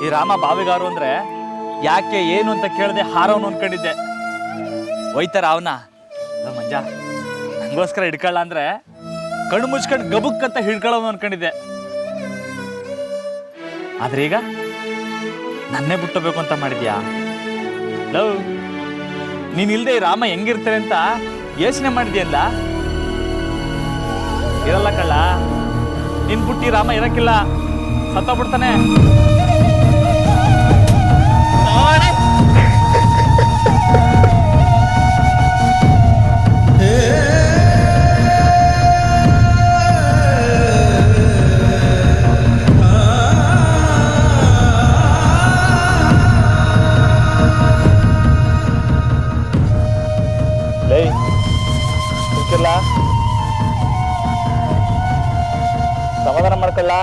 ಈ ರಾಮ ಬಾವಿಗಾರು ಅಂದ್ರೆ ಯಾಕೆ ಏನು ಅಂತ ಕೇಳದೆ ಹಾರವನು ಅನ್ಕೊಂಡಿದ್ದೆ. ಒಯ್ತಾರ ಅವನ ಮಂಜ ನಂಗೋಸ್ಕರ ಹಿಡ್ಕೊಳ್ಳ ಅಂದ್ರೆ ಕಣ್ಣು ಮುಚ್ಕೊಂಡು ಗಬುಕ್ ಅಂತ ಹಿಡ್ಕೊಳ್ಳೋನು ಅನ್ಕೊಂಡಿದ್ದೆ. ಆದ್ರೆ ಈಗ ನನ್ನೇ ಬಿಟ್ಟೋಗ್ಬೇಕು ಅಂತ ಮಾಡಿದ್ಯಾ? ಲವ್, ನೀನಿಲ್ದೆ ಈ ರಾಮ ಹೆಂಗಿರ್ತಾರೆ ಅಂತ ಯೋಚನೆ ಮಾಡಿದ್ಯಲ್ಲ? ಇರಲ್ಲ ಕಳ್ಳ, ನಿನ್ ಬುಟ್ಟಿ ರಾಮ ಇರಕ್ಕಿಲ್ಲ, ಸತ್ತೋಗ್ಬಿಡ್ತಾನೆ. ಸಮಾಧಾನ ಮಾಡ್ಕೊಳ್ಳ.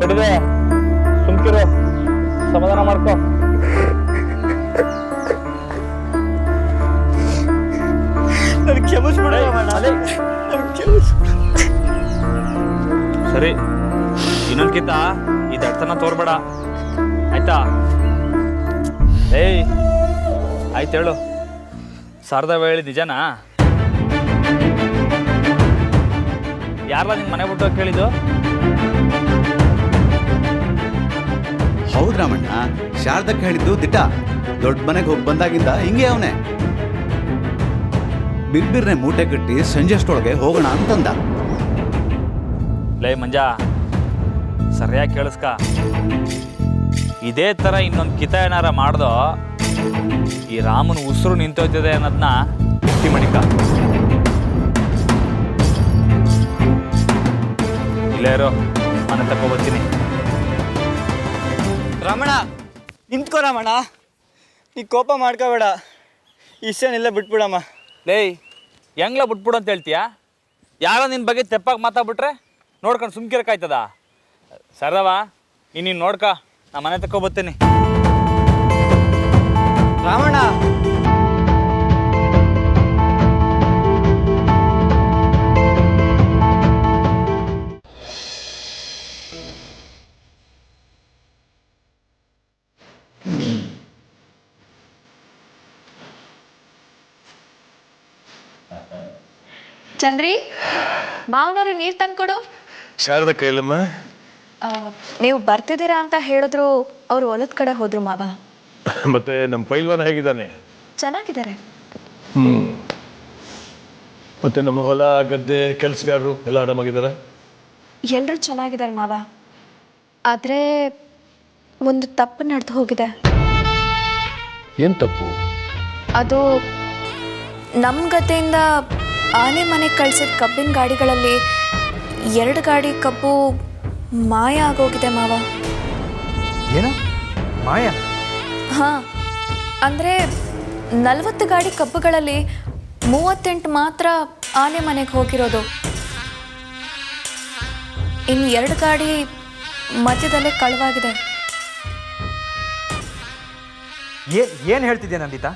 ಬಿಡಿದೆ, ಸುಮ್ಕಿರು, ಸಮಾಧಾನ ಮಾಡ್ಕೊ. ಸರಿ, ಇನ್ನೊಂದ್ಕಿಂತ ಈ ದಡ್ತನ ತೋರ್ಬೇಡ ಆಯ್ತಾ? ಏಯ್ ಆಯ್ತು ಹೇಳು, ಶಾರದಾ ಹೇಳಿ ನಿಜನಾ? ಯಾರಲ್ಲ ನಿನ್ ಮನೆ ಬಿಟ್ಟು ಕೇಳಿದ್ದು? ಹೌದ್ ರಾಮಣ್ಣ, ಶಾರದಕ್ಕೆ ಹೇಳಿದ್ದು ದಿಟ. ದೊಡ್ಡ ಮನೆಗೆ ಹೋಗಿ ಬಂದಾಗಿಂದ ಹಿಂಗೆ ಅವನೇ ಬಿರ್ಬಿರ್ನೆ ಮೂಟೆ ಕಟ್ಟಿ ಸಂಜೆ ಅಷ್ಟೊಳಗೆ ಹೋಗೋಣ ಅಂತಂದ. ಲೇ ಮಂಜ, ಸರಿಯಾಗಿ ಕೇಳಿಸ್ಕ. ಇದೇ ತರ ಇನ್ನೊಂದು ಕಿತ ಏನಾರ ಮಾಡ್ದೋ ಈ ರಾಮನ ಉಸಿರು ನಿಂತೋಯ್ತದೆ ಅನ್ನೋದನ್ನ ಗಟ್ಟಿ ಮಡಿಕ. ಇಲ್ಲೇ ಇರೋ, ಮನೆ ತಗೊಬರ್ತೀನಿ. ರಮಣ ನಿಂತ್ಕೋ ರಮಣ, ನೀ ಕೋಪ ಮಾಡ್ಕೋಬೇಡ, ಇಷ್ಟೇನಿಲ್ಲ ಬಿಟ್ಬಿಡಮ್ಮ. ಲೇ ಹೆಂಗ್ಲ ಬಿಟ್ಬಿಡು ಅಂತ ಹೇಳ್ತೀಯಾ? ಯಾರೋ ನಿನ್ನ ಬಗ್ಗೆ ತೆಪ್ಪಾಗಿ ಮಾತಾಡ್ಬಿಟ್ರೆ ನೋಡ್ಕೊಂಡು ಸುಮ್ಕಿರಕಾಯ್ತದ? ಸರದವ, ನೀನು ನೋಡ್ಕ, ನಾ ಮನೆ ತಗೊಬರ್ತೀನಿ. ರಾಮಣ್ಣ ಚಂದ್ರಿ, ಮಾವನವ್ರು ನೀರು ತಂದ್ಕೊಡು. ಶಾರದ ಕೈಲಮ್ಮ. ನೀವು ಬರ್ತಿದ್ದೀರಾ ಅಂತ ಹೇಳಿದ್ರು, ಅವ್ರು ಹೊಲದ ಕಡೆ ಹೋದ್ರು ಮಾವ. ಮತ್ತೆ ನಮ್ಮ ಪೈಲ್ವಾನ ಹೇಗಿದ್ದಾನೆ? ಚೆನ್ನಾಗಿದ್ದಾರೆ. ಮತ್ತೆ ನಮ್ಮ ಹೊಲ ಗದ್ದೆ ಕೆಲಸಗಾರರು ಎಲ್ಲ ಆರಾಮಾಗಿದ್ದಾರೆ? ಎಲ್ಲರೂ ಚೆನ್ನಾಗಿದ್ದಾರೆ ಮಾವ. ಆದರೆ ಒಂದು ತಪ್ಪು ನಡೆದು ಹೋಗಿದೆ. ಏನು ತಪ್ಪು? ಅದು ನಮ್ಮ ಗದ್ದೆಯಿಂದ ಆನೆ ಮನೆಗೆ ಕಳಿಸಿದ ಕಬ್ಬಿನ ಗಾಡಿಗಳಲ್ಲಿ 2 ಗಾಡಿ ಕಬ್ಬು ಮಾಯ ಆಗೋಗಿದೆ ಮಾವ. ಏನು ಮಾಯ? ಹಾಂ, ಅಂದರೆ 40 ಗಾಡಿ ಕಬ್ಬುಗಳಲ್ಲಿ 38 ಮಾತ್ರ ಆನೆ ಮನೆಗೆ ಹೋಗಿರೋದು. ಇನ್ನು 2 ಗಾಡಿ ಮಧ್ಯದಲ್ಲೇ ಕಳುವಾಗಿದೆ. ಏನು ಹೇಳ್ತಿದ್ದೆ ನಂದಿತಾ?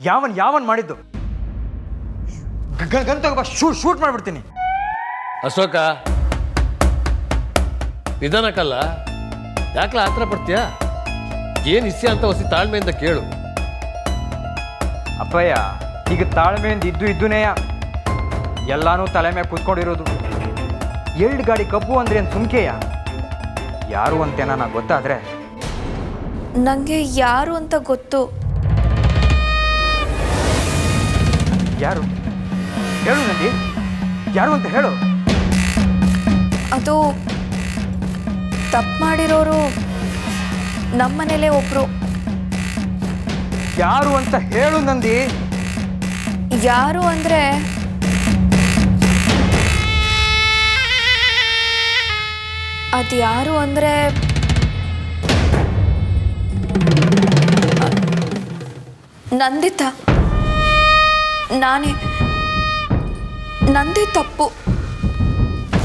ಯಾವನ್ ಮಾಡಿದ್ದು? ಗನ್ ತಗೋಬಾ, ಶೂಟ್ ಮಾಡ್ಬಿಡ್ತೀನಿ. ಅಶೋಕ, ನಿಧಾನಕ್ಕಲ್ಲ, ಯಾಕಲ ಆತರ ಪಡ್ತೀಯ? ಏನು ಇಸ್ಯ ಅಂತ ಹೊಸಿ ತಾಳ್ಮೆಯಿಂದ ಕೇಳು. ಅಪ್ಪಯ್ಯ, ಈಗ ತಾಳ್ಮೆಯಿಂದ ಇದ್ದೂನೇಯ ಎಲ್ಲಾನು ತಲೆ ಮೇಲೆ ಕೂತ್ಕೊಂಡಿರೋದು. 2 ಗಾಡಿ ಕಬ್ಬು ಅಂದ್ರೆ ಏನು ಸುಮ್ಕೆಯ? ಯಾರು ಅಂತೇನ ನಾ ಗೊತ್ತಾದ್ರೆ? ನನಗೆ ಯಾರು ಅಂತ ಗೊತ್ತು. ಯಾರು? ಹೇಳು ನಂದಿ, ಯಾರು ಅಂತ ಹೇಳು. ಅದು ತಪ್ಪು ಮಾಡಿರೋರು ನಮ್ಮನೇಲೇ ಒಬ್ರು. ಯಾರು ಅಂತ ಹೇಳು ನಂದಿ. ಯಾರು ಅಂದ್ರೆ ಅದ್ಯಾರು ಅಂದ್ರೆ ನಂದಿತಾ. ನಾನೇ, ನಂದೇ ತಪ್ಪು.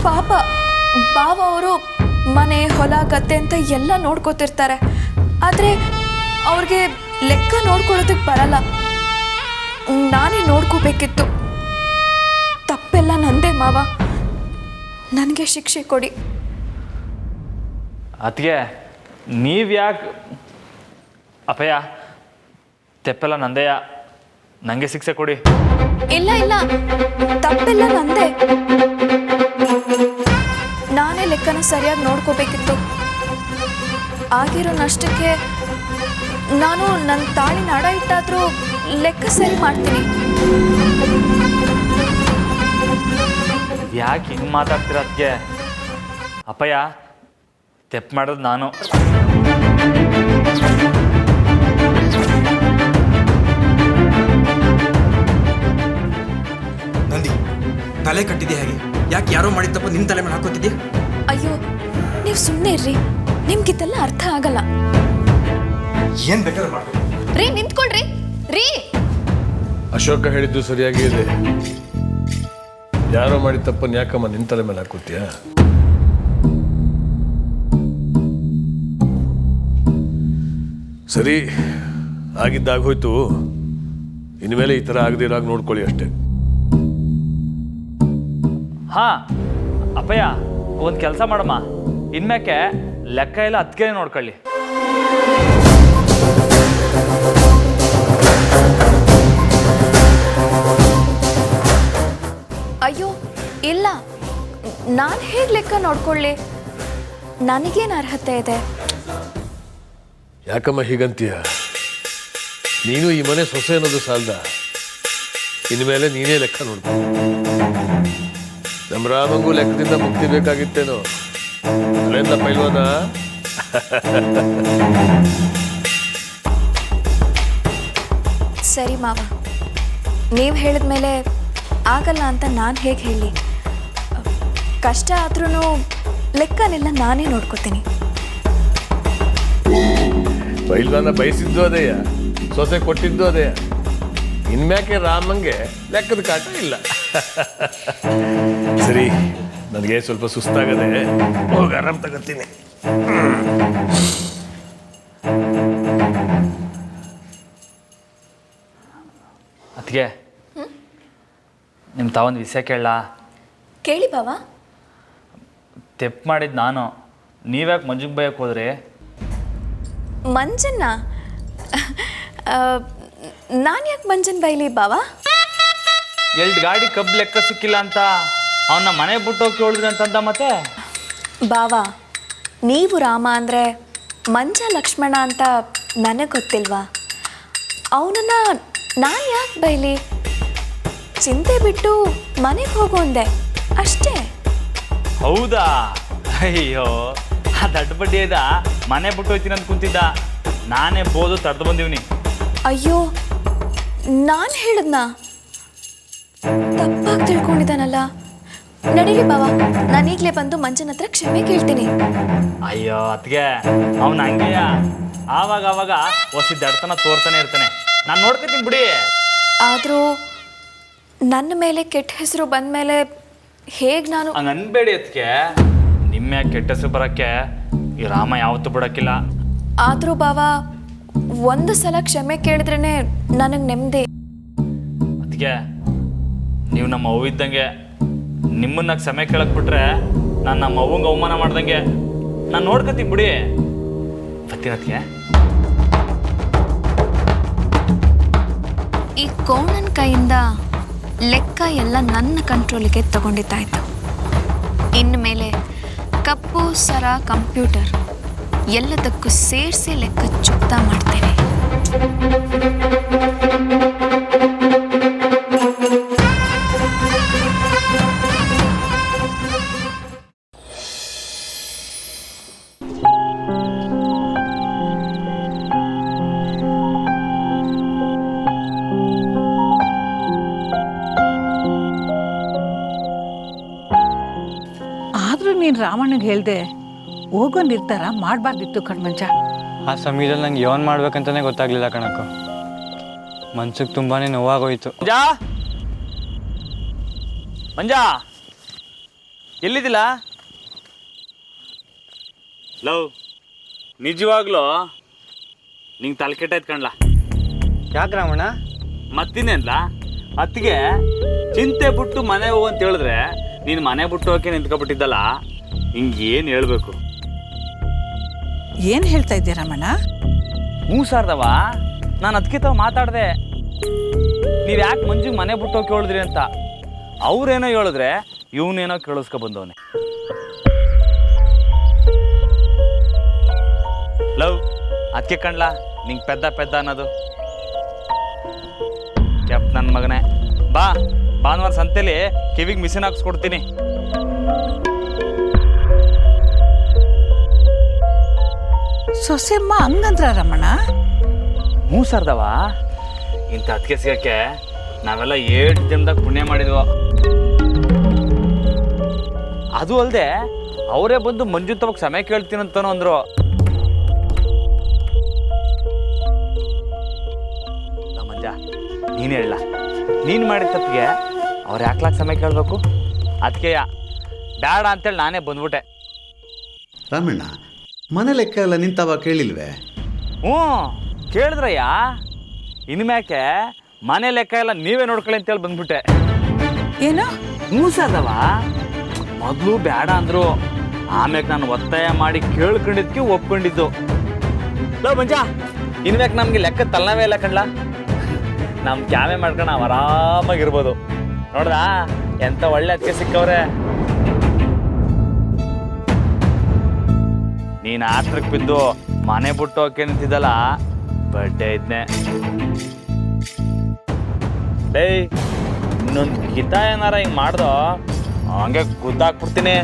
ಪಾಪ ಬಾವ ಅವರು ಮನೆ ಹೊಲ ಗದ್ದೆ ಅಂತ ಎಲ್ಲ ನೋಡ್ಕೋತಿರ್ತಾರೆ. ಆದರೆ ಅವ್ರಿಗೆ ಲೆಕ್ಕ ನೋಡ್ಕೊಳ್ಳೋದಕ್ಕೆ ಬರಲ್ಲ. ನಾನೇ ನೋಡ್ಕೋಬೇಕಿತ್ತು. ತಪ್ಪೆಲ್ಲ ನಂದೇ ಮಾವ. ನನಗೆ ಶಿಕ್ಷೆ ಕೊಡಿ. ಅದಕ್ಕೆ ನೀವು ಯಾಕೆ ಅಪ್ಪಯ್ಯ ತೆಪ್ಪೆಲ್ಲ ನಂದೆಯ ನನಗೆ ಶಿಕ್ಷೆ ಕೊಡಿ. ಇಲ್ಲ ಇಲ್ಲ, ತಪ್ಪೆಲ್ಲ ನಂದೆ. ನಾನೇ ಲೆಕ್ಕನ ಸರಿಯಾಗಿ ನೋಡ್ಕೋಬೇಕಿತ್ತು. ಆಗಿರೋ ನಷ್ಟಕ್ಕೆ ನಾನು ನನ್ನ ತಾಳಿನ ಅಡ ಇಟ್ಟಾದ್ರೂ ಲೆಕ್ಕ ಸರಿ ಮಾಡ್ತೀನಿ. ಯಾಕೆ ಹಿಂಗೆ ಮಾತಾಡ್ತೀರ ಅದಕ್ಕೆ? ಅಪ್ಪಯ್ಯ ತೆಪ್ಪು ಮಾಡೋದು ನಾನು. ನಂದಿ, ತಲೆ ಕಟ್ಟಿದೆ ಹಾಗೆ ಯಾಕೆ ಯಾರೋ ಮಾಡಿದ ತಪ್ಪ ನಿನ್ನ ತಲೆ ಮೇಲೆ ಹಾಕೋತಿದ್ಯಾ? ಅಯ್ಯೋ, ನೀವು ಸುಮ್ಮನೆ ಇರ್ರಿ, ನಿಮ್ಗಿದೆಲ್ಲ ಅರ್ಥ ಆಗಲ್ಲ. ಏನ್ ಬೇಕಾದ್ರೂ ಮಾಡ್ಬೇಕು. ರೀ ನಿಂತ್ಕೊಳ್ರಿ ರೀ. ಅಶೋಕ ಹೇಳಿದ್ದು ಸರಿಯಾಗಿ ಇದೆ. ಯಾರೋ ಮಾಡಿದ ತಪ್ಪನ್ನು ಯಾಕಮ್ಮ ನಿನ್ನ ತಲೆ ಮೇಲೆ ಹಾಕೋತೀಯ? ಸರಿ, ಆಗಿದ್ದಾಗೋಯ್ತು. ಇನ್ಮೇಲೆ ಈ ಥರ ಆಗದಿರಾಗ ನೋಡ್ಕೊಳ್ಳಿ ಅಷ್ಟೇ. ಹಾಂ ಅಪ್ಪಯ್ಯ, ಒಂದು ಕೆಲಸ ಮಾಡಮ್ಮ, ಇನ್ಮ್ಯಾಕೆ ಲೆಕ್ಕ ಎಲ್ಲ ಅದಕ್ಕೆ ನೋಡ್ಕೊಳ್ಳಿ. ಅಯ್ಯೋ ಇಲ್ಲ, ನಾನು ಹೇಗೆ ಲೆಕ್ಕ ನೋಡ್ಕೊಳ್ಳಿ? ನನಗೇನು ಅರ್ಹತೆ ಇದೆ? ಯಾಕಮ್ಮ ಹೀಗಂತೀಯ? ನೀನು ಈ ಮನೆ ಸೊಸೆ ಅನ್ನೋದು ಸಾಲ್ದ, ಇನ್ಮೇಲೆ ನೀನೇ ಲೆಕ್ಕ ನೋಡ್ಕೊ. ನಮ್ಮ ರಾಮಂಗೂ ಲೆಕ್ಕದಿಂದ ಮುಕ್ತಿ ಬೇಕಾಗಿತ್ತೇನೋ? ಅಲ್ಲೇನ ಪೈಲ್ವಾನ? ಸರಿ ಮಾವ, ನೀವು ಹೇಳಿದ್ಮೇಲೆ ಆಗಲ್ಲ ಅಂತ ನಾನು ಹೇಗೆ ಹೇಳಿ? ಕಷ್ಟ ಆದ್ರೂ ಲೆಕ್ಕನೆಲ್ಲ ನಾನೇ ನೋಡ್ಕೋತೀನಿ. ಪೈಲ್ವಾನ ಬಯಸಿದ್ದು ಅದೇಯ, ಸೊಸೆ ಕೊಟ್ಟಿದ್ದು ಅದೇಯ. ಇನ್ಮ್ಯಾಕೆ ರಾಮಂಗೆ ಲೆಕ್ಕದ ಕಾಟ ಇಲ್ಲ. ಸರಿ, ನನಗೆ ಸ್ವಲ್ಪ ಸುಸ್ತಾಗದೆ, ಹೋಗಿ ಆರಾಮ್ ತಗೋತೀನಿ. ಅದಕ್ಕೆ ನಿಮ್ಮ ತಾವೊಂದು ವಿಷಯ ಕೇಳಲ್ಲ? ಕೇಳಿ ಬಾವ. ತೆಪ್ಪು ಮಾಡಿದ್ದು ನಾನು, ನೀವ್ಯಾಕೆ ಮಂಜುಗೆ ಬಯಕ್ಕೆ ಹೋದ್ರಿ? ಮಂಜನ್ನ ನಾನು ಯಾಕೆ ಮಂಜನ್ ಬೈಲಿ ಬಾವ? 2 ಗಾಡಿ ಕಬ್ಬು ಲೆಕ್ಕ ಸಿಕ್ಕಿಲ್ಲ ಅಂತ ಅವನ್ನ ಮನೆ ಬಿಟ್ಟು ಹೋಗಿ ಹೇಳಿದ್ರಿ ಅಂತಂದ. ಮತ್ತೆ ಬಾವ, ನೀವು ರಾಮ ಅಂದರೆ ಮಂಜ ಲಕ್ಷ್ಮಣ ಅಂತ ನನಗೆ ಗೊತ್ತಿಲ್ವಾ? ಅವನನ್ನ ನಾನು ಯಾಕೆ ಬೈಲಿ? ಚಿಂತೆ ಬಿಟ್ಟು ಮನೆಗೆ ಹೋಗು ಅಂದೆ ಅಷ್ಟೇ. ಹೌದಾ? ಅಯ್ಯೋ, ಆ ದಡ್ಡ ಬಡ್ಡಿ ಇದ್ದ ಮನೆ ಬಿಟ್ಟು ಹೋಯ್ತೀನಿ ಅಂತ ಕುಂತಿದ್ದ. ನಾನೇ ಬೋದು ತಡೆದು ಬಂದೀವ್ನಿ. ಅಯ್ಯೋ, ನಾನು ಹೇಳಿದ್ನಾ? ತಪ್ಪಾಗಿ ತಿಳ್ಕೊಂಡಿದ್ದಾನಲ್ಲ. ನಡೀಲಿ ಬಾವ, ನಾನು ಈಗಲೇ ಬಂದು ಮಂಜನ ಹತ್ರ ಕ್ಷಮೆ ಕೇಳ್ತೀನಿ. ಅಯ್ಯೋ ಅದಕ್ಕೆ ಅವನು ಹಂಗೆಯ ಆವಾಗ ಆವಾಗ ಹೊಸಿ ದಡ್ತನ ತೋರ್ತಾನೆ ಇರ್ತಾನೆ. ನಾನು ನೋಡ್ಕೊತೀನಿ ಬಿಡಿ. ಆದರೂ ನನ್ನ ಮೇಲೆ ಕೆಟ್ಟ ಹೆಸರು ಬಂದ ಮೇಲೆ ಹೇಗೆ ನಾನು? ಹಂಗೆ ಅನ್ಬೇಡಿ ಅದಕ್ಕೆ. ನಿಮ್ಮ ಕೆಟ್ಟ ಹೆಸರು ಬರೋಕ್ಕೆ ಈ ರಾಮ ಯಾವತ್ತೂ ಬಿಡೋಕ್ಕಿಲ್ಲ. ಆದರೂ ಬಾವ, ಒಂದು ಸಲ ಕ್ಷಮೆ ಕೇಳಿದ್ರೇ ನನಗೆ ನೆಮ್ಮದಿ. ಅದಕ್ಕೆ ನೀವು ನಮ್ಮ ಅವ್ವ ಇದ್ದಂಗೆ. ನಿಮ್ಮನ್ನ ಕ್ಷಮೆ ಕೇಳಕ್ ಬಿಟ್ರೆ ನಾನು ನಮ್ಮ ಅವ್ವಂಗೆ ಅವಮಾನ ಮಾಡ್ದಂಗೆ. ನಾನು ನೋಡ್ಕೊತೀನಿ ಬಿಡಿ. ಬರ್ತೀನತ್ಗೆ. ಈ ಕೋಣನ ಕೈಯಿಂದ ಲೆಕ್ಕ ಎಲ್ಲ ನನ್ನ ಕಂಟ್ರೋಲಿಗೆ ತಗೊಂಡಿದ್ದಾಯ್ತು. ಇನ್ಮೇಲೆ ಕಪ್ಪು ಸರ ಕಂಪ್ಯೂಟರ್ ಎಲ್ಲದಕ್ಕೂ ಸೇರಿಸಿ ಲೆಕ್ಕ ಚುಕ್ತ ಮಾಡ್ತೇನೆ. ಆದರೂ ನೀನು ರಾಮಣ್ಣಗೆ ಹೇಳ್ದೆ ಹೋಗೋ ನಿರ್ಧಾರ ಮಾಡಬಾರ್ದಿತ್ತು ಕಣ್ಮಂಜ. ಆ ಸಮಯದಲ್ಲಿ ನಂಗೆ ಏನು ಮಾಡ್ಬೇಕಂತಲೇ ಗೊತ್ತಾಗಲಿಲ್ಲ ಕಣಕ್ಕ. ಮನ್ಸಿಗೆ ತುಂಬಾ ನೋವಾಗೋಯ್ತು. ಮಂಜಾ, ಮಂಜಾ ಎಲ್ಲಿದ್ದಿಲ್ಲ? ಲವ್, ನಿಜವಾಗ್ಲೂ ನಿಂಗೆ ತಲೆ ಕೆಟ್ಟಾಯ್ತು ಕಣ್ಲ. ಯಾಕೆ ರಾಮಣ್ಣ? ಮತ್ತಿನ್ನೇನ್ಲ? ಅತ್ತಿಗೆ ಚಿಂತೆ ಬಿಟ್ಟು ಮನೆ ಹೋಗು ಅಂತ ಹೇಳಿದ್ರೆ ನೀನು ಮನೆ ಬಿಟ್ಟು ಹೋಗಕ್ಕೆ ನಿಂತ್ಕೊಬಿಟ್ಟಿದ್ದಲ್ಲ. ಹಿಂಗೆ ಏನು ಹೇಳ್ಬೇಕು? ಏನು ಹೇಳ್ತಾ ಇದ್ದೀಯ ರಮಣ? ಹ್ಞೂ ಸಾರ್ದವ, ನಾನು ಅದಕ್ಕೆ ತಾವು ಮಾತಾಡಿದೆ. ನೀವು ಯಾಕೆ ಮಂಜಿಗೆ ಮನೆ ಬಿಟ್ಟು ಕೇಳಿದ್ರಿ ಅಂತ. ಅವ್ರೇನೋ ಹೇಳಿದ್ರೆ ಇವನೇನೋ ಕೇಳಿಸ್ಕೊ ಬಂದವನೆ. ಲವ್ ಅದಕ್ಕೆ ಕಣ್ಲಾ ನಿಂಗೆ ಪೆದ್ದ ಅನ್ನೋದು. ಕೆಪ್ ನನ್ನ ಮಗನೇ, ಬಾ ಭಾನುವಾರ ಸಂತೆಲಿ ಕಿವಿಗೆ ಮಿಷಿನ್ ಹಾಕ್ಸ್ಕೊಡ್ತೀನಿ. ಸೊಸೆಮ್ಮ ಹಂಗಂದ್ರ ರಮಣ? ಹ್ಞೂ ಸರ್ದವ, ಇಂಥ ಅದಕ್ಕೆ ಸಿಗಕ್ಕೆ ನಾವೆಲ್ಲ 7 ಜನ್ದಾಗ ಪುಣ್ಯ ಮಾಡಿದ್ವು. ಅದು ಅಲ್ಲದೆ ಅವರೇ ಬಂದು ಮಂಜು ತವಾಗ ಸಮಯ ಕೇಳ್ತೀನಂತನೋ ಅಂದರು. ಮಂಜ ನೀನು ಹೇಳ, ನೀನು ಮಾಡಿದ ತಪ್ಪಿಗೆ ಅವ್ರು ಯಾಕ್ಲಾಕ ಸಮಯ ಕೇಳಬೇಕು? ಅದಕ್ಕೆ ಬೇಡ ಅಂತೇಳಿ ನಾನೇ ಬಂದ್ಬಿಟ್ಟೆ. ರಾಮಣ್ಣ, ಮನೆ ಲೆಕ್ಕ ಎಲ್ಲ ನಿಂತವ ಕೇಳಿಲ್ವೇ? ಹ್ಞೂ ಕೇಳಿದ್ರಯ್ಯ. ಇನ್ಮ್ಯಾಕೆ ಮನೆ ಲೆಕ್ಕ ಎಲ್ಲ ನೀವೇ ನೋಡ್ಕೊಳ್ಳಿ ಅಂತೇಳಿ ಬಂದ್ಬಿಟ್ಟೆ. ಏನು? ಹ್ಞೂ ಸರ್ದವ, ಮೊದಲು ಬೇಡ ಅಂದರು, ಆಮ್ಯಾಗ ನಾನು ಒತ್ತಾಯ ಮಾಡಿ ಕೇಳ್ಕೊಂಡಿದ್ಕೆ ಒಪ್ಕೊಂಡಿದ್ದು. ಲೋ ಮಂಜ, ಇನ್ಮ್ಯಾಕೆ ನಮಗೆ ಲೆಕ್ಕ ತಲೆನವೇ ಇಲ್ಲ ಕಣ್ಲ. ನಮ್ಮ ಕ್ಯಾಮೆ ಮಾಡ್ಕೊಂಡು ನಾವು ಆರಾಮಾಗಿರ್ಬೋದು. ನೋಡ್ದಾ ಎಂಥ ಒಳ್ಳೆ ಅದಕ್ಕೆ ಸಿಕ್ಕವ್ರೆ. ನೀನು ಆತ್ರಕ್ಕೆ ಬಿದ್ದು ಮನೆ ಬಿಟ್ಟು ಹೋಗಕ್ಕೆ ನಿಂತಿದ್ದಲ್ಲ, ಬಡ್ಡೆ ಇದ್ನೆ. ಡೇಯ್, ಇನ್ನೊಂದು ಕಿತ ಏನಾರ ಹಿಂಗೆ ಮಾಡ್ದೋ ಹಂಗೆ ಗುದ್ದಾಕ್ಬಿಡ್ತೀನಿ.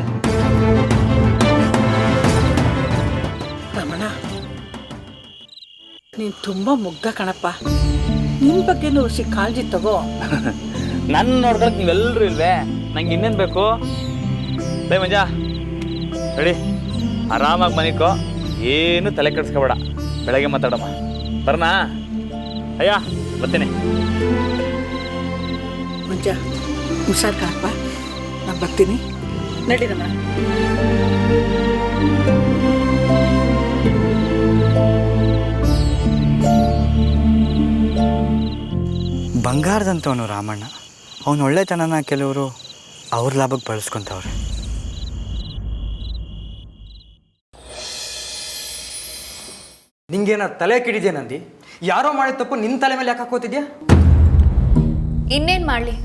ರಮಣ, ನೀನು ತುಂಬ ಮುಗ್ಧ ಕಣಪ್ಪ. ನಿಮ್ಮ ಬಗ್ಗೆನೂ ಕಾಳಜಿ ತಗೋ. ನನ್ನ ನೋಡ್ಕೊಳಕ್ ನೀವೆಲ್ಲರೂ ಇಲ್ವೇ? ನಂಗೆ ಇನ್ನೇನು ಬೇಕು? ಡೇ ಮಂಜ, ರೆಡಿ, ಆರಾಮಾಗಿ ಮನಿಕೋ, ಏನು ತಲೆ ಕೆಡಿಸ್ಕೊಬೇಡ. ಬೆಳಗ್ಗೆ ಮಾತಾಡಮ್ಮ. ಬರ್ನಾ? ಅಯ್ಯ ಬರ್ತೀನಿ. ಮುಂಜ ಹುಷಾರ್ ಕಣಪ್ಪ, ನಾನು ಬರ್ತೀನಿ. ನಡಿ ರಮಣ. ಬಂಗಾರದಂತವನು ರಾಮಣ್ಣ. ಅವನು ಒಳ್ಳೆತನನ ಕೆಲವರು ಅವ್ರ ಲಾಭಕ್ಕೆ ಬಳಸ್ಕೊತವ್ರೆ. ನಿಂಗೇನ ತಲೆ ಕಿಡಿದೆ ನಂದಿ? ಯಾರೋ ಮಾಡಿದ ತಪ್ಪು ನಿನ್ನ ತಲೆ ಮೇಲೆ ಯಾಕೆ ಹಾಕೋತಿದ್ಯಾ? ಇನ್ನೇನು ಮಾಡಲಿ,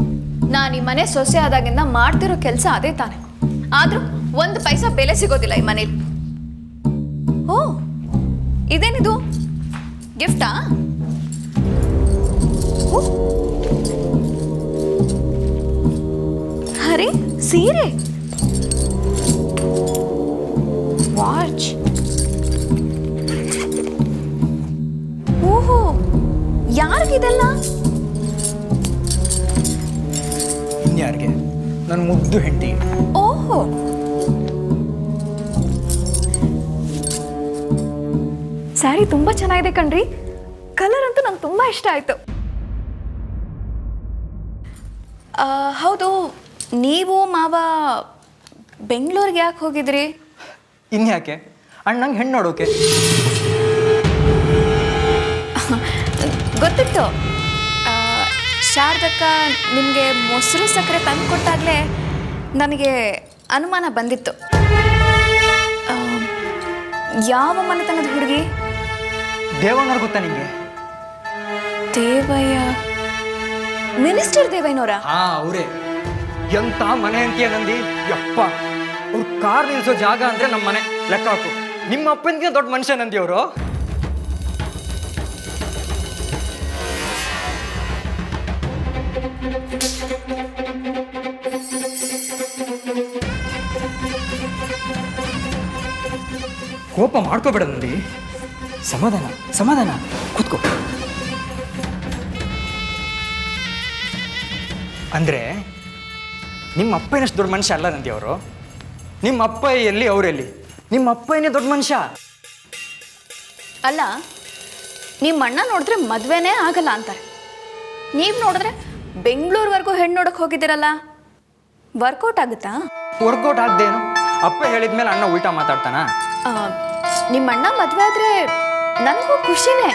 ನಾನು ಈ ಮನೆ ಸೊಸೆ ಆದಾಗಿಂದ ಮಾಡ್ತಿರೋ ಕೆಲಸ ಅದೇ ತಾನೆ. ಆದರೂ 1 ಪೈಸಾ ಬೆಲೆ ಸಿಗೋದಿಲ್ಲ ಈ ಮನೇಲಿ. ಓ, ಇದೇನಿದು? ಗಿಫ್ಟಾ? ಅರೆ, ಸೀರೆ, ವಾಚ್. ಓಹೋ, ಯಾರಿಗಿದೆಲ್ಲ? ಇನ್ಯಾರಿಗೆ? ನನ್ನ ಮುದ್ದು ಹೆಂಡತಿ. ಓಹೋ, ಸ್ಯಾರಿ ತುಂಬಾ ಚೆನ್ನಾಗಿದೆ ಕಣ್ರಿ. ಕಲರ್ ಅಂತೂ ನಂಗೆ ತುಂಬಾ ಇಷ್ಟ ಆಯ್ತು. ಹೌದು, ನೀವು ಮಾವ ಬೆಂಗಳೂರಿಗೆ ಯಾಕೆ ಹೋಗಿದ್ರಿ? ಇನ್ಯಾಕೆ? ಅಣ್ಣಂಗೆ ಹೆಣ್ಣು ನೋಡೋಕೆ. ಗೊತ್ತಿತ್ತು. ಶಾರದಕ್ಕ ನಿಮಗೆ ಮೊಸರು ಸಕ್ಕರೆ ತಂದು ಕೊಟ್ಟಾಗಲೇ ನನಗೆ ಅನುಮಾನ ಬಂದಿತ್ತು. ಯಾವ ಮನೆತನದ ಹುಡುಗಿ? ದೇವಣ್ಣವ್ರು ಗೊತ್ತಾ ನಿಂಗೆ? ದೇವಯ್ಯ, ಮಿನಿಸ್ಟರ್ ದೇವಯ್ಯನವರ? ಹಾ, ಅವರೇ. ಎಂತ ಮನೆ ಅಂತೀಯ ನಂದಿ? ಯಪ್ಪ, ಅವ್ರು ಕಾರ್ ನಿಲ್ಸೋ ಜಾಗ ಅಂದ್ರೆ ನಮ್ಮ ಮನೆ ಲೆಕ್ಕ ಹಾಕು. ನಿಮ್ಮ ಅಪ್ಪನಿಗೆ ದೊಡ್ಡ ಮನುಷ್ಯ ನಂದಿ ಅವರು. ಕೋಪ ಮಾಡ್ಕೋಬೇಡ ನಂದಿ. ಸಮಾಧಾನ ಸಮಾಧಾನ, ಕೂತ್ಕೋ. ಅಂದ್ರೆ ನಿಮ್ಮ ಅಪ್ಪ ಏನಷ್ಟು ದೊಡ್ಡ ಮನುಷ್ಯ ಅಲ್ಲ ನಂದಿ ಅವರು. ನಿಮ್ಮ ಅಪ್ಪ ಎಲ್ಲಿ, ಅವರೆಲ್ಲಿ? ನಿಮ್ಮ ಅಪ್ಪ ಏನೇ ದೊಡ್ಡ ಮನುಷ್ಯ ಅಲ್ಲ. ನಿಮ್ಮ ಅಣ್ಣ ನೋಡಿದ್ರೆ ಮದುವೆನೇ ಆಗಲ್ಲ ಅಂತಾರೆ. ನೀವು ನೋಡಿದ್ರೆ ಬೆಂಗಳೂರುವರೆಗೂ ಹೆಣ್ಣು ನೋಡಕ್ಕೆ ಹೋಗಿದ್ದೀರಲ್ಲ, ವರ್ಕೌಟ್ ಆಗುತ್ತಾ? ವರ್ಕೌಟ್ ಆಗ್ದೇನು? ಅಪ್ಪ ಹೇಳಿದ್ಮೇಲೆ ಅಣ್ಣ ಉಲ್ಟಾ ಮಾತಾಡ್ತಾನ? ನಿಮ್ಮ ಅಣ್ಣ ಮದುವೆ ಆದರೆ ನನಗೂ ಖುಷಿನೇ.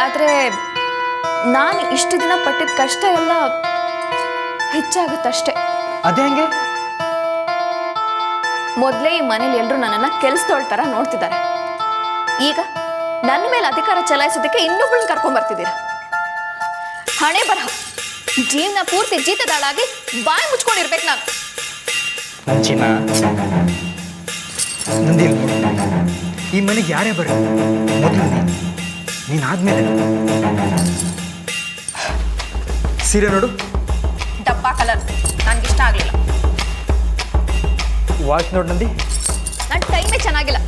ಆದರೆ ನಾನು ಇಷ್ಟು ದಿನ ಪಟ್ಟಿದ್ದ ಕಷ್ಟ ಎಲ್ಲ ಹೆಚ್ಚಾಗುತ್ತಷ್ಟೆ. ಅದೇ ಹೆಂಗೆ? ಮೊದಲೇ ಈ ಮನೇಲಿ ಎಲ್ಲರೂ ನನ್ನನ್ನು ಕೆಲಸದೋಳ್ ಥರ ನೋಡ್ತಿದ್ದಾರೆ. ಈಗ ನನ್ನ ಮೇಲೆ ಅಧಿಕಾರ ಚಲಾಯಿಸೋದಕ್ಕೆ ಇನ್ನೊಬ್ಬಳನ್ನ ಕರ್ಕೊಂಡ್ಬರ್ತಿದ್ದೀರಾ. ಹಣೆ ಬರಹ, ಜೀವನ ಪೂರ್ತಿ ಜೀತದಾಳಾಗಿ ಬಾಯಿ ಮುಚ್ಕೊಂಡಿರ್ಬೇಕು ನಾನು. ಚಿನ್ನ ನಂದಿಲ್, ಈ ಮನೆಗೆ ಯಾರೇ ಬರ ಮೊದಲು ನೀನಾದ್ಮೇಲೆ ಸೀರೆ ನೋಡು. ಡಬ್ಬ ಕಲರ್ ನನಗಿಷ್ಟ ಆಗಲಿಲ್ಲ. ವಾಚ್ ನೋಡು ನಂದಿ. ನನ್ನ ಟೈಮೇ ಚೆನ್ನಾಗಿಲ್ಲ,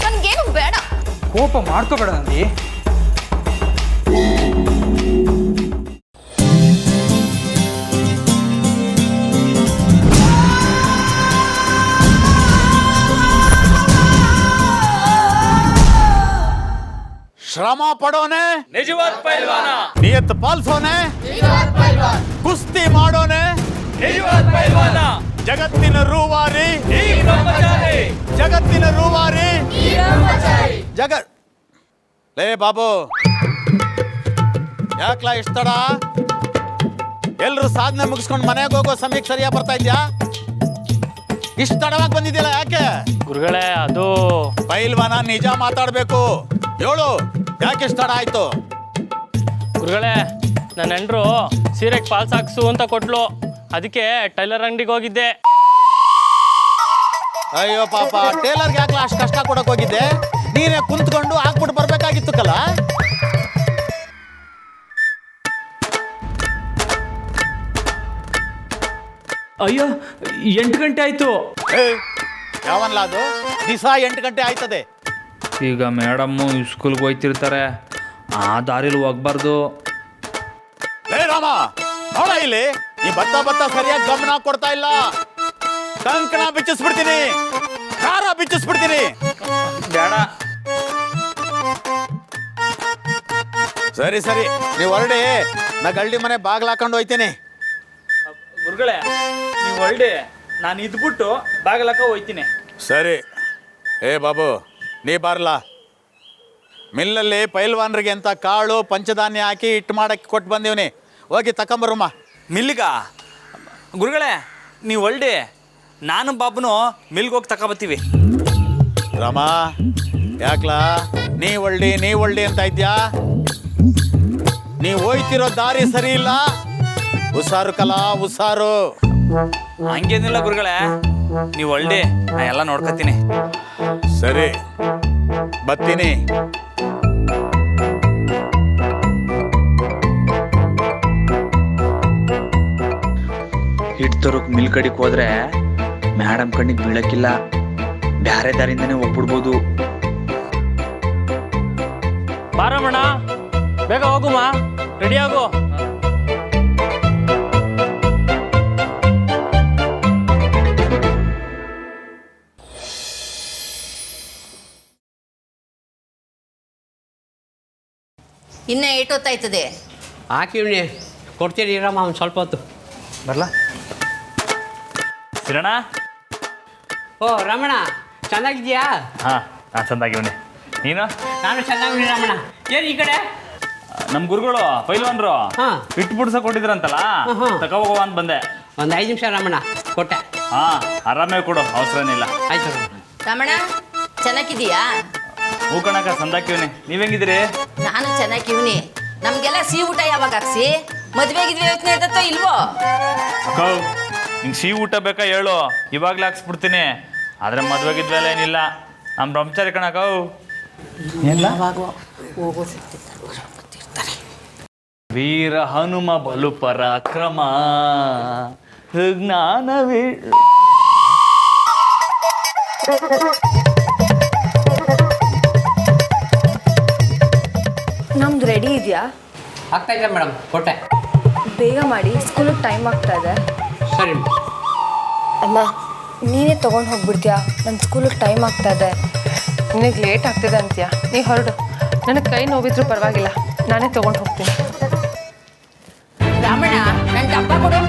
ನನಗೇನು ಬೇಡ. ಕೋಪ ಮಾಡ್ಕೋಬೇಡ ನಂದಿ. ಶ್ರಮ ಪಡೋನೆ ನಿಜವಾದ ಪೈಲ್ವಾನ, ನಿಯತ್ ಪಾಲ್ಸೋನೆ ಕುಸ್ತಿ ಮಾಡೋನೆ ನಿಜವಾದ ಪೈಲ್ವಾನ, ಜಗತ್ತಿನ ರೂವಾರಿ ಈ ಬ್ರಹ್ಮಚಾರಿ, ಜಗತ್ತಿನ ರೂವಾರಿ ಜಗತ್. ಲೇ ಬಾಬು, ಯಾಕ್ಲಾ ಇಷ್ಟ ತಡ? ಎಲ್ರು ಸಾಧನೆ ಮುಗಿಸ್ಕೊಂಡು ಮನೆಗೆ ಹೋಗೋ ಸಮಯಕ್ಕೆ ಸರಿಯಾಗಿ ಬರ್ತಾ ಇದ್ಯಾ? ಇಷ್ಟ ತಡವಾಗಿ ಬಂದಿದ್ಯಲ್ಲ ಯಾಕೆ? ಗುರುಗಳೇ ಅದು ಪೈಲ್ವಾನ ನಿಜ ಮಾತಾಡ್ಬೇಕು. ಹೇಳು, ಯಾಕೆ ಇಷ್ಟ ತಡ ಆಯ್ತು? ಗುರುಗಳೇ, ನನ್ನ ಹೆಂಡ್ರು ಸೀರೆಗೆ ಫಾಲ್ಸ್ ಹಾಕ್ಸು ಅಂತ ಕೊಟ್ಲು, ಅದಕ್ಕೆ ಟೈಲರ್ ಅಂಗಡಿಗೆ ಹೋಗಿದ್ದೆ. ಅಯ್ಯೋ ಪಾಪ, ಟೇಲರ್ಗೆ ಯಾಕೆ ಅಷ್ಟು ಕಷ್ಟ ಕೊಡಕ್ ಹೋಗಿದ್ದೆ? ನೀನೇ ಕುಂತ್ಕೊಂಡು ಹಾಕ್ಬಿಟ್ಟು ಬರ್ಬೇಕಾಗಿತ್ತು ಕಲ. ಅಯ್ಯೋ 8 ಗಂಟೆ ಆಯ್ತು. ಯಾವನ್ಲ ಅದು? ದಿವಸ 8 ಗಂಟೆ ಆಯ್ತದೆ. ಈಗ ಮೇಡಮ್ಮು ಸ್ಕೂಲ್ಗೆ ಹೋಯ್ತಿರ್ತಾರೆ, ಆ ದಾರಿಲಿ ಹೋಗ್ಬಾರ್ದು. ಲೇ ರಾಮ, ನೋಡ ಇಲ್ಲಿ, ನೀ ಬತ್ತ ಸರಿಯಾಗಿ ಗಮನ ಕೊಡ್ತಾ ಇಲ್ಲ. ಕಂಕಣ ಬಿಚ್ಚಿಸ್ಬಿಡ್ತೀನಿ, ಖಾರ ಬಿಚ್ಚಿಸ್ಬಿಡ್ತೀನಿ. ಬೇಡ. ಸರಿ ಸರಿ, ನೀವು ಹೊರಡಿ, ನಾ ಗಲ್ಡಿ ಮನೆ ಬಾಗ್ಲ ಹಾಕೊಂಡು ಹೋಯ್ತೀನಿ. ಗುರುಗಳೇ ನೀವು ಹೊರಡಿ, ನಾನು ಇದ್ಬಿಟ್ಟು ಬಾಗಲಕ್ಕ ಹೋಯ್ತೀನಿ. ಸರಿ. ಏ ಬಾಬು, ನೀ ಬಾರ್ಲಾ. ಮಿಲ್ಲಲ್ಲಿ ಪೈಲ್ವಾನ್ರಿಗೆ ಅಂತ ಕಾಳು ಪಂಚಧಾನ್ಯ ಹಾಕಿ ಹಿಟ್ಟು ಮಾಡಕ್ಕೆ ಕೊಟ್ಟು ಬಂದೀವ್ನಿ. ಹೋಗಿ ತಕೊಂಬರಮ್ಮ. ಮಿಲ್ಗ ಗುರುಗಳೇ ನೀವು ಹೊರಡಿ, ನಾನು ಬಾಬುನು ಮಿಲ್ಗೆ ಹೋಗಿ ತಗೊಬತ್ತೀವಿ. ರಾಮ, ಯಾಕ್ಲಾ ನೀ ಒಳ್ಳಿ ಅಂತ ಇದ್ಯಾ? ನೀವು ಹೋಯ್ತಿರೋ ದಾರಿ ಸರಿ ಇಲ್ಲ. ಹುಷಾರು ಕಲಾ, ಹುಷಾರು. ಹಂಗೇನಿಲ್ಲ ಗುರುಗಳೇ, ನೀವು ಹೊರಡಿ, ನಾ ಎಲ್ಲ ನೋಡ್ಕೊತೀನಿ. ಸರಿ, ಬರ್ತೀನಿ. ಹಿಟ್ಟು ತರೋಕ್ ಮಿಲ್ ಕಡೆಗೆ ಹೋದ್ರೆ ಮೇಡಮ್ ಕಣ್ಣಿಗೆ ಬೀಳಕ್ಕಿಲ್ಲ, ಬ್ಯಾರೆ ದಾರಿಂದನೇ ಹೋಗ್ಬಿಡ್ಬೋದು. ಬಾರಮ್ಮಣ್ಣ, ಬೇಗ ಹೋಗುಮ್ಮ, ರೆಡಿ ಆಗು. ಇನ್ನೇ ಏಟೊತ್ತಾಯ್ತದೆ? ಹಾಕಿವ್ನಿ, ಕೊಡ್ತೀನಿ ಇರಮ್ಮ ಒಂದು ಸ್ವಲ್ಪ ಹೊತ್ತು. ಬರಲಾ? ಸಿರಣ. ಓ ರಮಣ, ಚೆನ್ನಾಗಿದ್ಯಾ? ಹಾಂ, ನಾನು ಚಂದಾಗಿವ್ನಿ. ನೀನು? ನಾನು ಚೆನ್ನಾಗಿ ರಮಣ. ಏನು ಈ ಕಡೆ? ನಮ್ಮ ಗುರುಗಳು ಪೈಲ್ವಾನ್ರು ಹಾ. ಹಿಟ್ಟು ಬಿಡ್ಸಕ್ ಕೊಟ್ಟಿದ್ರಂತಲ್ಲ, ತಗೋಗೋ ಅಂತ ಬಂದೆ. ಒಂದು 5 ನಿಮಿಷ ರಮಣ, ಕೊಟ್ಟೆ. ಹಾಂ, ಆರಾಮೇ ಕೊಡು, ಅವಸರನಿಲ್ಲ. ಆಯ್ತು ರಮಣ, ಚೆನ್ನಾಗಿದೀಯಾ? ಹೂ ಕಣಕ ಸಂದಾಕಿವ್ನಿ. ನೀವ್ ಹೆಂಗಿದ್ದೀರಿ? ನಾನು ಚೆನ್ನಾಗಿವ್ನಿ. ನಮಗೆಲ್ಲ ಸಿಹಿ ಊಟ ಯಾವಾಗ ಹಾಕ್ಸಿ? ಮದುವೆಗಿದ್ವಿ ಯೋಚನೆ ಇರ್ತತ್ತೋ ಇಲ್ವೋ? ಅಕ್ಕ, ನಿಂಗೆ ಸಿಹಿ ಊಟ ಬೇಕಾ ಹೇಳು, ಇವಾಗಲೇ ಹಾಕ್ಸ್ಬಿಡ್ತೀನಿ. ಆದರೆ ಮದುವೆಗಿದ್ವೆಲ್ಲ ಏನಿಲ್ಲ, ನಮ್ಮ ಬ್ರಹ್ಮಚಾರಿ ಕಣಕ. ಹೋಗೋ ವೀರ ಹನುಮ ಬಲು ಪರಾಕ್ರಮ ಜ್ಞಾನವೇ. ನಮ್ದು ರೆಡಿ ಇದೆಯಾ? ಆಗ್ತಾ ಇದೆ ಮೇಡಮ್, ಕೊಟ್ಟೆ. ಬೇಗ ಮಾಡಿ, ಸ್ಕೂಲಿಗೆ ಟೈಮ್ ಆಗ್ತಾ ಇದೆ. ಸರಿ ಅಮ್ಮ, ನೀನೇ ತೊಗೊಂಡು ಹೋಗ್ಬಿಡ್ತೀಯಾ? ನನ್ನ ಸ್ಕೂಲಿಗೆ ಟೈಮ್ ಆಗ್ತಾ ಇದೆ. ನಿನಗೆ ಲೇಟ್ ಆಗ್ತಿದೆ ಅಂತೀಯಾ? ನೀ ಹೊರಡು, ನನಗೆ ಕೈ ನೋವಿದ್ರೂ ಪರವಾಗಿಲ್ಲ, ನಾನೇ ತೊಗೊಂಡು ಹೋಗ್ತೀನಿ. ರಮಣ, ನನ್ನ ಡಬ್ಬ ಕೊಡು.